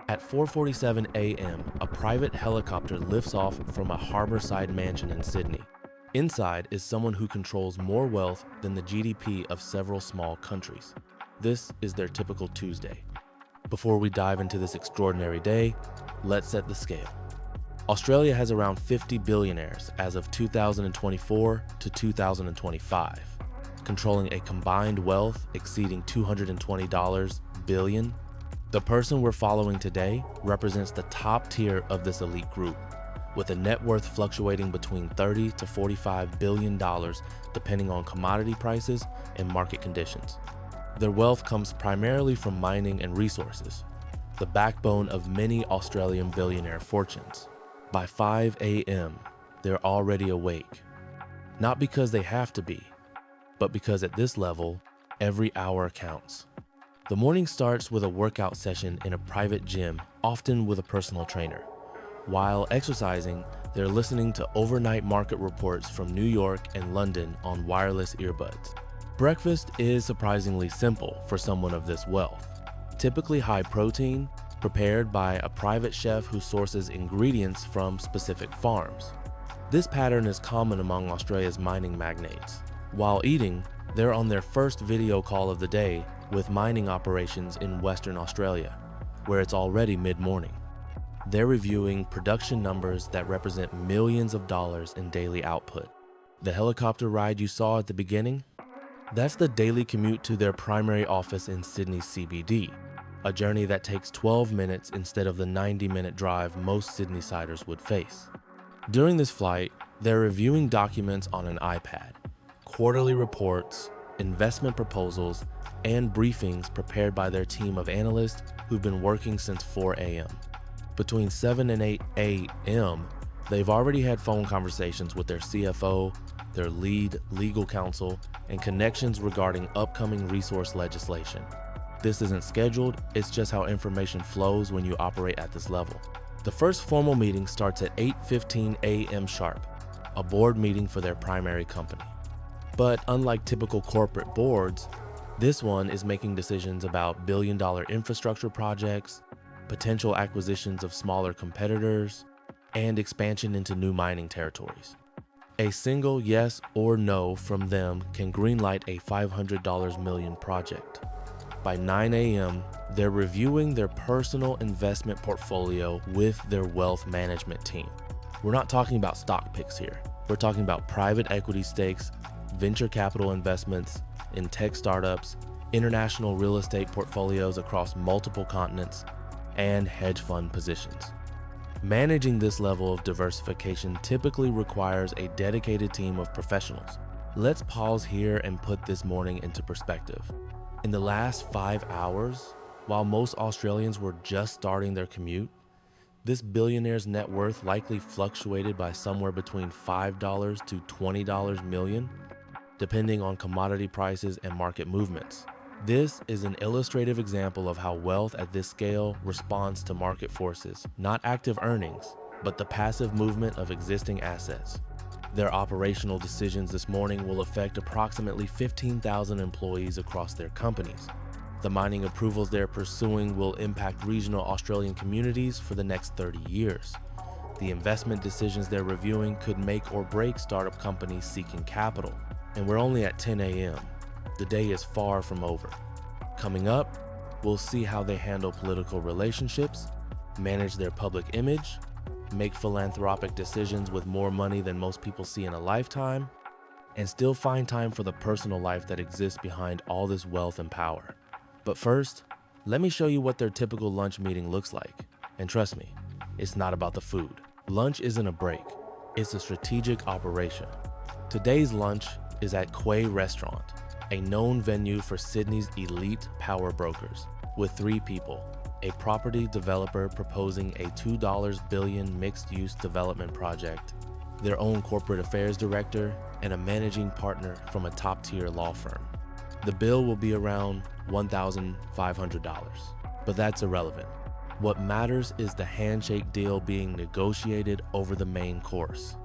At 4:47 a.m., a private helicopter lifts off from a harborside mansion in Sydney. Inside is someone who controls more wealth than the GDP of several small countries. This is their typical Tuesday. Before we dive into this extraordinary day, let's set the scale. Australia has around 50 billionaires as of 2024 to 2025, controlling a combined wealth exceeding $220 billion. The person we're following today represents the top tier of this elite group, with a net worth fluctuating between $30 to $45 billion depending on commodity prices and market conditions. Their wealth comes primarily from mining and resources, the backbone of many Australian billionaire fortunes. By 5 a.m., they're already awake, not because they have to be, but because at this level, every hour counts. The morning starts with a workout session in a private gym, often with a personal trainer. While exercising, they're listening to overnight market reports from New York and London on wireless earbuds. Breakfast is surprisingly simple for someone of this wealth. Typically high protein, prepared by a private chef who sources ingredients from specific farms. This pattern is common among Australia's mining magnates. While eating, they're on their first video call of the day with mining operations in Western Australia, where it's already mid-morning. They're reviewing production numbers that represent millions of dollars in daily output. The helicopter ride you saw at the beginning? That's the daily commute to their primary office in Sydney's CBD, a journey that takes 12 minutes instead of the 90-minute drive most Sydneysiders would face. During this flight, they're reviewing documents on an iPad, quarterly reports, investment proposals, and briefings prepared by their team of analysts who've been working since 4 a.m. Between 7 and 8 a.m., they've already had phone conversations with their CFO, their lead legal counsel, and connections regarding upcoming resource legislation. This isn't scheduled, it's just how information flows when you operate at this level. The first formal meeting starts at 8:15 a.m. sharp, a board meeting for their primary company. But unlike typical corporate boards, this one is making decisions about billion-dollar infrastructure projects, potential acquisitions of smaller competitors, and expansion into new mining territories. A single yes or no from them can greenlight a $500 million project. By 9 a.m., they're reviewing their personal investment portfolio with their wealth management team. We're not talking about stock picks here. We're talking about private equity stakes, venture capital investments in tech startups, international real estate portfolios across multiple continents, and hedge fund positions. Managing this level of diversification typically requires a dedicated team of professionals. Let's pause here and put this morning into perspective. In the last 5 hours, while most Australians were just starting their commute, this billionaire's net worth likely fluctuated by somewhere between $5 to $20 million, depending on commodity prices and market movements. This is an illustrative example of how wealth at this scale responds to market forces, not active earnings, but the passive movement of existing assets. Their operational decisions this morning will affect approximately 15,000 employees across their companies. The mining approvals they're pursuing will impact regional Australian communities for the next 30 years. The investment decisions they're reviewing could make or break startup companies seeking capital. And we're only at 10 a.m. The day is far from over. Coming up, we'll see how they handle political relationships, manage their public image, make philanthropic decisions with more money than most people see in a lifetime, and still find time for the personal life that exists behind all this wealth and power. But first, let me show you what their typical lunch meeting looks like. And trust me, it's not about the food. Lunch isn't a break, it's a strategic operation. Today's lunch is at Quay Restaurant, a known venue for Sydney's elite power brokers, with 3 people: a property developer proposing a $2 billion mixed-use development project, their own corporate affairs director, and a managing partner from a top-tier law firm. The bill will be around $1,500, but that's irrelevant. What matters is the handshake deal being negotiated over the main course.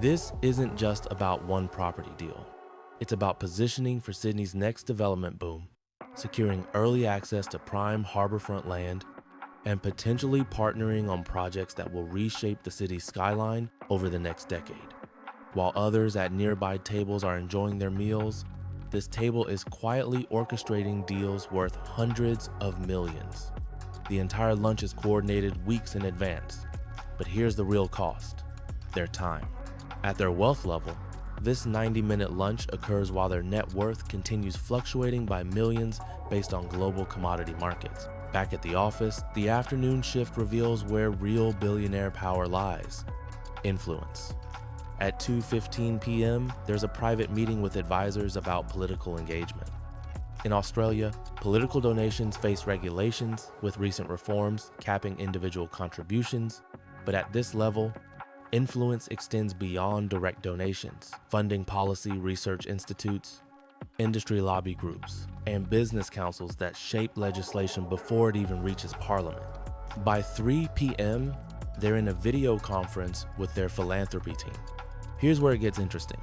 This isn't just about one property deal. It's about positioning for Sydney's next development boom, securing early access to prime harborfront land, and potentially partnering on projects that will reshape the city's skyline over the next decade. While others at nearby tables are enjoying their meals, this table is quietly orchestrating deals worth hundreds of millions. The entire lunch is coordinated weeks in advance. But here's the real cost: their time. At their wealth level, this 90-minute lunch occurs while their net worth continues fluctuating by millions based on global commodity markets. Back at the office, the afternoon shift reveals where real billionaire power lies: influence. At 2:15 p.m., there's a private meeting with advisors about political engagement. In Australia, political donations face regulations, with recent reforms capping individual contributions. But at this level, influence extends beyond direct donations, funding policy research institutes, industry lobby groups, and business councils that shape legislation before it even reaches Parliament. By 3 p.m., they're in a video conference with their philanthropy team. Here's where it gets interesting.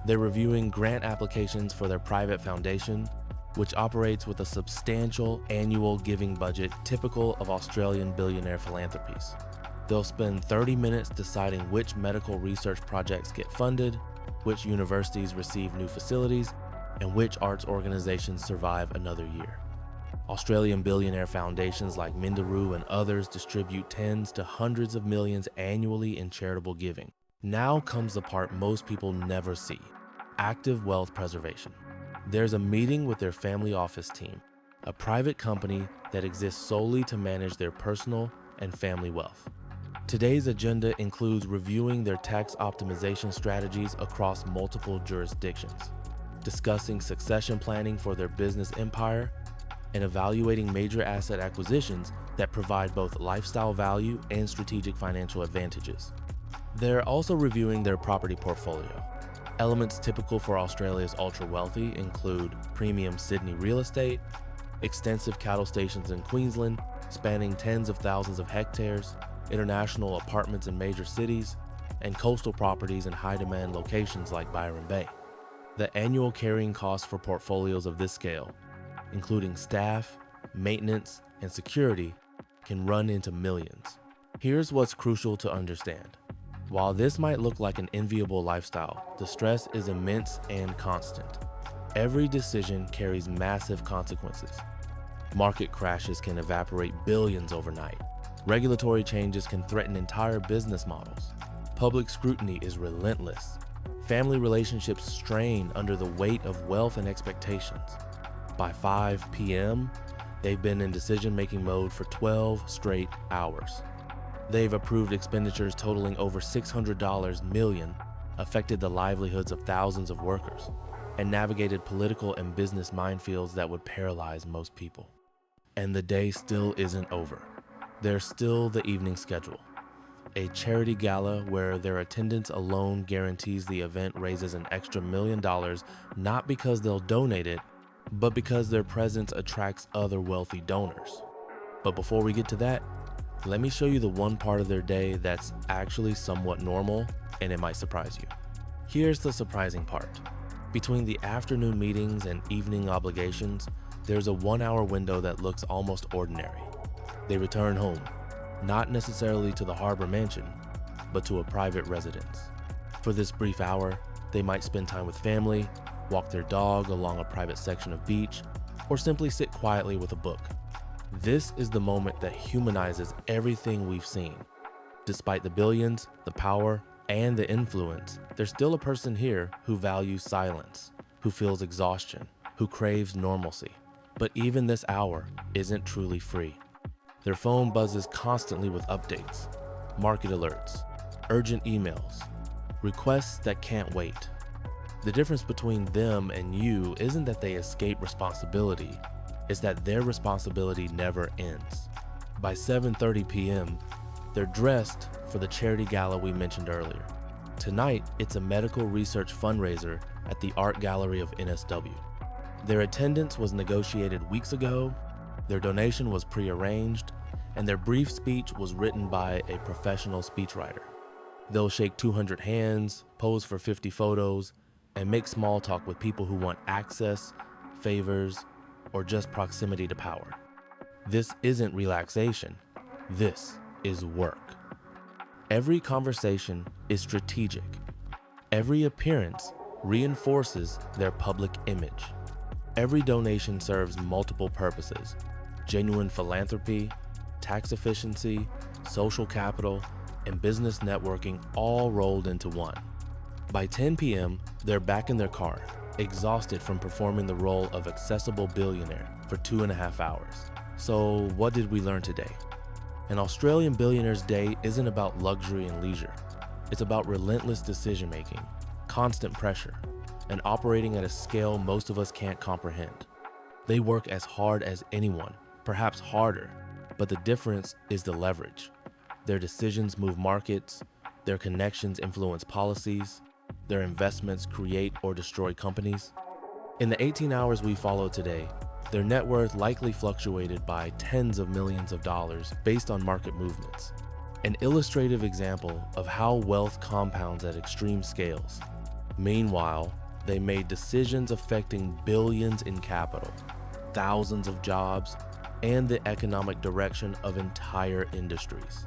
They're reviewing grant applications for their private foundation, which operates with a substantial annual giving budget typical of Australian billionaire philanthropies. They'll spend 30 minutes deciding which medical research projects get funded, which universities receive new facilities, and which arts organizations survive another year. Australian billionaire foundations like Minderoo and others distribute tens to hundreds of millions annually in charitable giving. Now comes the part most people never see: active wealth preservation. There's a meeting with their family office team, a private company that exists solely to manage their personal and family wealth. Today's agenda includes reviewing their tax optimization strategies across multiple jurisdictions, discussing succession planning for their business empire, and evaluating major asset acquisitions that provide both lifestyle value and strategic financial advantages. They're also reviewing their property portfolio. Elements typical for Australia's ultra-wealthy include premium Sydney real estate, extensive cattle stations in Queensland spanning tens of thousands of hectares, international apartments in major cities, and coastal properties in high-demand locations like Byron Bay. The annual carrying costs for portfolios of this scale, including staff, maintenance, and security, can run into millions. Here's what's crucial to understand. While this might look like an enviable lifestyle, the stress is immense and constant. Every decision carries massive consequences. Market crashes can evaporate billions overnight. Regulatory changes can threaten entire business models. Public scrutiny is relentless. Family relationships strain under the weight of wealth and expectations. By 5 p.m., they've been in decision-making mode for 12 straight hours. They've approved expenditures totaling over $600 million, affected the livelihoods of thousands of workers, and navigated political and business minefields that would paralyze most people. And the day still isn't over. There's still the evening schedule, a charity gala where their attendance alone guarantees the event raises an extra $1 million, not because they'll donate it, but because their presence attracts other wealthy donors. But before we get to that, let me show you the one part of their day that's actually somewhat normal, and it might surprise you. Here's the surprising part. Between the afternoon meetings and evening obligations, there's a 1-hour window that looks almost ordinary. They return home, not necessarily to the Harbour mansion, but to a private residence. For this brief hour, they might spend time with family, walk their dog along a private section of beach, or simply sit quietly with a book. This is the moment that humanizes everything we've seen. Despite the billions, the power, and the influence, there's still a person here who values silence, who feels exhaustion, who craves normalcy. But even this hour isn't truly free. Their phone buzzes constantly with updates, market alerts, urgent emails, requests that can't wait. The difference between them and you isn't that they escape responsibility, it's that their responsibility never ends. By 7:30 p.m., they're dressed for the charity gala we mentioned earlier. Tonight, it's a medical research fundraiser at the Art Gallery of NSW. Their attendance was negotiated weeks ago, their donation was prearranged, and their brief speech was written by a professional speechwriter. They'll shake 200 hands, pose for 50 photos, and make small talk with people who want access, favors, or just proximity to power. This isn't relaxation. This is work. Every conversation is strategic. Every appearance reinforces their public image. Every donation serves multiple purposes: genuine philanthropy, tax efficiency, social capital, and business networking, all rolled into one. By 10 p.m., they're back in their car, exhausted from performing the role of accessible billionaire for 2.5 hours. So what did we learn today? An Australian billionaire's day isn't about luxury and leisure. It's about relentless decision-making, constant pressure, and operating at a scale most of us can't comprehend. They work as hard as anyone, perhaps harder, but the difference is the leverage. Their decisions move markets, their connections influence policies, their investments create or destroy companies. In the 18 hours we followed today, their net worth likely fluctuated by tens of millions of dollars based on market movements. An illustrative example of how wealth compounds at extreme scales. Meanwhile, they made decisions affecting billions in capital, thousands of jobs, and the economic direction of entire industries.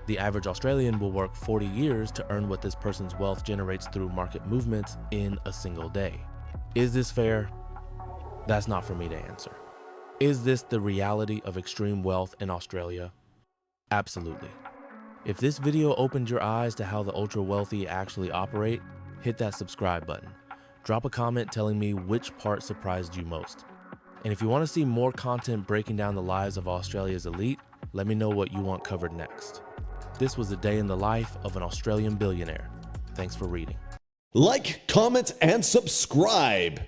The average Australian will work 40 years to earn what this person's wealth generates through market movements in a single day. Is this fair? That's not for me to answer. Is this the reality of extreme wealth in Australia? Absolutely. If this video opened your eyes to how the ultra wealthy actually operate, hit that subscribe button. Drop a comment telling me which part surprised you most. And if you want to see more content breaking down the lives of Australia's elite, let me know what you want covered next. This was a day in the life of an Australian billionaire. Thanks for reading. Like, comment, and subscribe.